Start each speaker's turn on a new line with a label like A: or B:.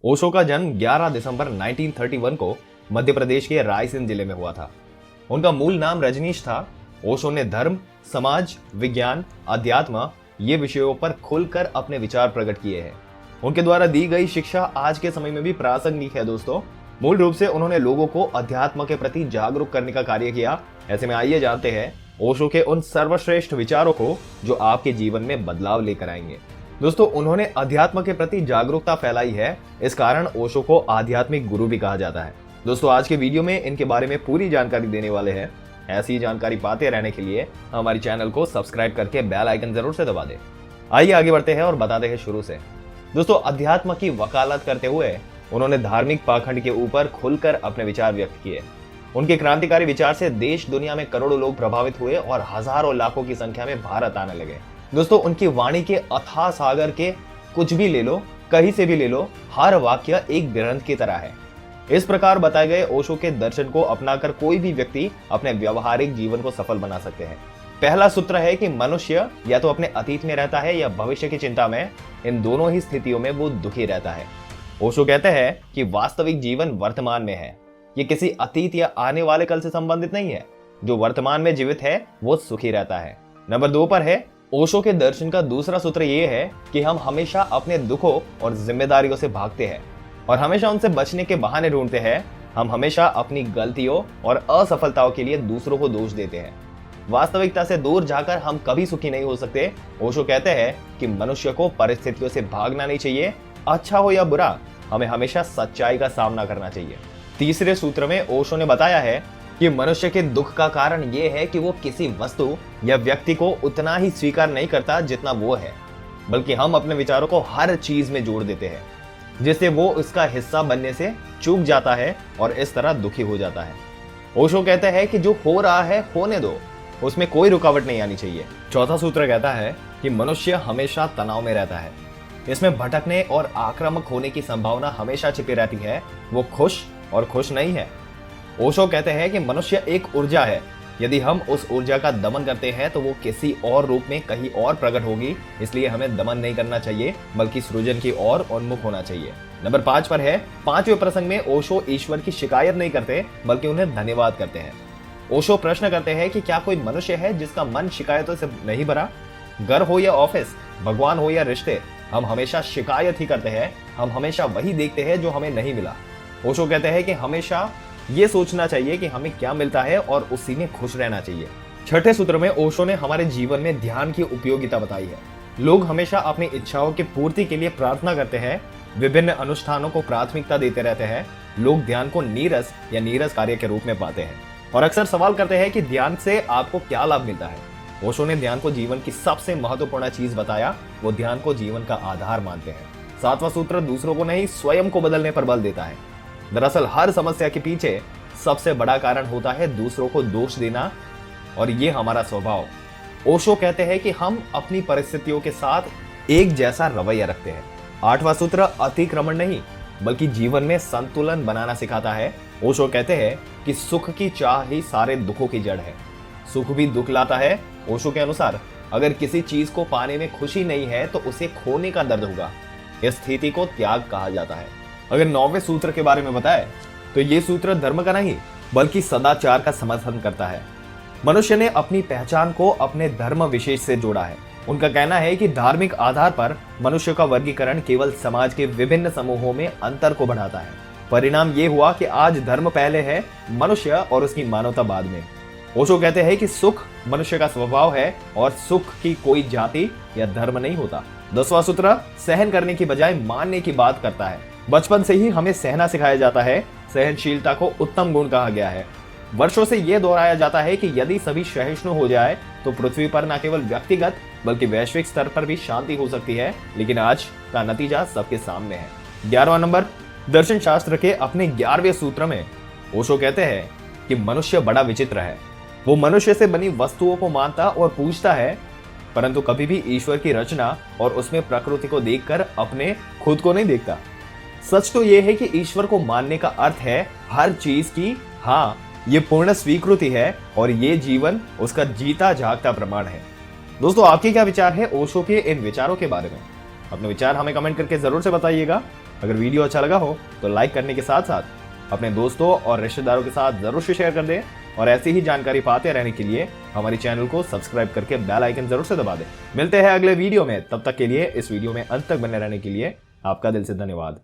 A: ओशो का जन्म 11 दिसंबर 1931 को मध्य प्रदेश के रायसेन जिले में हुआ था। उनका मूल नाम रजनीश था। ओशो ने धर्म, समाज, विज्ञान, अध्यात्म ये विषयों पर खुलकर अपने विचार प्रकट किए हैं। उनके द्वारा दी गई शिक्षा आज के समय में भी प्रासंगिक है दोस्तों। मूल रूप से उन्होंने लोगों को अध्यात्म के प्रति जागरूक करने का कार्य किया। ऐसे में आइए जानते हैं ओशो के उन सर्वश्रेष्ठ विचारों को जो आपके जीवन में बदलाव लेकर आएंगे। दोस्तों, उन्होंने अध्यात्म के प्रति जागरूकता फैलाई है। इस कारण ओशो को आध्यात्मिक गुरु भी कहा जाता है। दोस्तों, आज के वीडियो में इनके बारे में पूरी जानकारी देने वाले हैं। ऐसी जानकारी पाते रहने के लिए हमारे चैनल को सब्सक्राइब करके बेल आइकन जरूर से दबा दें। आइए आगे बढ़ते हैं और बताते हैं शुरू से। दोस्तों, अध्यात्म की वकालत करते हुए उन्होंने धार्मिक पाखंड के ऊपर खुलकर अपने विचार व्यक्त किए। उनके क्रांतिकारी विचार से देश दुनिया में करोड़ों लोग प्रभावित हुए और हजारों लाखों की संख्या में भारत आने लगे। दोस्तों, उनकी वाणी के अथाह सागर के कुछ भी ले लो, कहीं से भी ले लो, हर वाक्य एक ग्रंथ की तरह है। इस प्रकार बताए गए ओशो के दर्शन को अपनाकर कोई भी व्यक्ति अपने व्यवहारिक जीवन को सफल बना सकते हैं। पहला सूत्र है कि मनुष्य या तो अपने अतीत में रहता है या भविष्य की चिंता में। इन दोनों ही स्थितियों में वो दुखी रहता है। ओशो कहते हैं कि वास्तविक जीवन वर्तमान में है। ये किसी अतीत या आने वाले कल से संबंधित नहीं है। जो वर्तमान में जीवित है वो सुखी रहता है। नंबर 2 पर है ओशो के दर्शन का दूसरा सूत्र ये है कि हम हमेशा अपने दुखों और जिम्मेदारियों से भागते हैं और हमेशा उनसे बचने के बहाने ढूंढते हैं। हम हमेशा अपनी गलतियों और असफलताओं के लिए दूसरों को दोष देते हैं। वास्तविकता से दूर जाकर हम कभी सुखी नहीं हो सकते। ओशो कहते हैं कि मनुष्य को परिस्थितियों से भागना नहीं चाहिए। अच्छा हो या बुरा, हमें हमेशा सच्चाई का सामना करना चाहिए। तीसरे सूत्र में ओशो ने बताया है कि मनुष्य के दुख का कारण यह है कि वो किसी वस्तु या व्यक्ति को उतना ही स्वीकार नहीं करता जितना वो है, बल्कि हम अपने विचारों को हर चीज में जोड़ देते हैं, जिससे वो उसका हिस्सा बनने से चूक जाता है और इस तरह दुखी हो जाता है। ओशो कहते हैं कि जो हो रहा है होने दो, उसमें कोई रुकावट नहीं आनी चाहिए। चौथा सूत्र कहता है कि मनुष्य हमेशा तनाव में रहता है। इसमें भटकने और आक्रामक होने की संभावना हमेशा छिपी रहती है। वो खुश और खुश नहीं है। ओशो कहते हैं कि मनुष्य एक ऊर्जा है। यदि हम उस ऊर्जा का दमन करते हैं तो वो किसी और रूप में कहीं और प्रकट होगी। इसलिए हमें दमन नहीं करना चाहिए, बल्कि सृजन की ओर उन्मुख होना चाहिए। नंबर 5 पर है 5वें प्रसंग में ओशो ईश्वर की शिकायत नहीं करते, बल्कि उन्हें धन्यवाद करते हैं। ओशो प्रश्न करते हैं कि क्या कोई मनुष्य है जिसका मन शिकायतों से नहीं भरा? घर हो या ऑफिस, भगवान हो या रिश्ते, हम हमेशा शिकायत ही करते हैं। हम हमेशा वही देखते हैं जो हमें नहीं मिला। ओशो कहते हैं कि हमेशा ये सोचना चाहिए कि हमें क्या मिलता है और उसी में खुश रहना चाहिए। छठे सूत्र में ओशो ने हमारे जीवन में ध्यान की उपयोगिता बताई है। लोग हमेशा अपनी इच्छाओं की पूर्ति के लिए प्रार्थना करते हैं, विभिन्न अनुष्ठानों को प्राथमिकता देते रहते हैं। लोग ध्यान को नीरस या नीरस कार्य के रूप में पाते हैं और अक्सर सवाल करते हैं कि ध्यान से आपको क्या लाभ मिलता है। ओशो ने ध्यान को जीवन की सबसे महत्वपूर्ण चीज बताया। वो ध्यान को जीवन का आधार मानते हैं। 7वां सूत्र दूसरों को नहीं, स्वयं को बदलने पर बल देता है। दरअसल हर समस्या के पीछे सबसे बड़ा कारण होता है दूसरों को दोष देना, और ये हमारा स्वभाव। ओशो कहते हैं कि हम अपनी परिस्थितियों के साथ एक जैसा रवैया रखते हैं। 8वां सूत्र अतिक्रमण नहीं, बल्कि जीवन में संतुलन बनाना सिखाता है। ओशो कहते हैं कि सुख की चाह ही सारे दुखों की जड़ है। सुख भी दुख लाता है। ओशो के अनुसार अगर किसी चीज को पाने में खुशी नहीं है तो उसे खोने का दर्द होगा। इस स्थिति को त्याग कहा जाता है। अगर 9वें सूत्र के बारे में बताएं तो ये सूत्र धर्म का नहीं, बल्कि सदाचार का समर्थन करता है। मनुष्य ने अपनी पहचान को अपने धर्म विशेष से जोड़ा है। उनका कहना है कि धार्मिक आधार पर मनुष्य का वर्गीकरण केवल समाज के विभिन्न समूहों में अंतर को बढ़ाता है। परिणाम ये हुआ कि आज धर्म पहले है, मनुष्य और उसकी मानवता बाद में। ओशो कहते हैं कि सुख मनुष्य का स्वभाव है और सुख की कोई जाति या धर्म नहीं होता। 10वां सूत्र सहन करने की बजाय मानने की बात करता है। बचपन से ही हमें सहना सिखाया जाता है। सहनशीलता को उत्तम गुण कहा गया है। वर्षों से यह दोहराया जाता है कि यदि सभी सहिष्णु हो जाए तो पृथ्वी पर न केवल व्यक्तिगत बल्कि वैश्विक स्तर पर भी शांति हो सकती है। लेकिन आज का नतीजा सबके सामने है। 11वां नंबर दर्शन शास्त्र के अपने 11वें सूत्र में ओशो कहते हैं कि मनुष्य बड़ा विचित्र है। वो मनुष्य से बनी वस्तुओं को मानता और पूजता है, परंतु कभी भी ईश्वर की रचना और उसमें प्रकृति को देखकर अपने खुद को नहीं देखता। सच तो यह है कि ईश्वर को मानने का अर्थ है हर चीज की हाँ, ये पूर्ण स्वीकृति है और ये जीवन उसका जीता जागता प्रमाण है। दोस्तों, आपके क्या विचार है ओशो के इन विचारों के बारे में? अपने विचार हमें कमेंट करके जरूर से बताइएगा। अगर वीडियो अच्छा लगा हो तो लाइक करने के साथ साथ अपने दोस्तों और रिश्तेदारों के साथ जरूर से शेयर कर दें और ऐसी ही जानकारी पाते रहने के लिए हमारे चैनल को सब्सक्राइब करके बेल आइकन जरूर से दबा दें। मिलते हैं अगले वीडियो में, तब तक के लिए इस वीडियो में अंत तक बने रहने के लिए आपका दिल से धन्यवाद।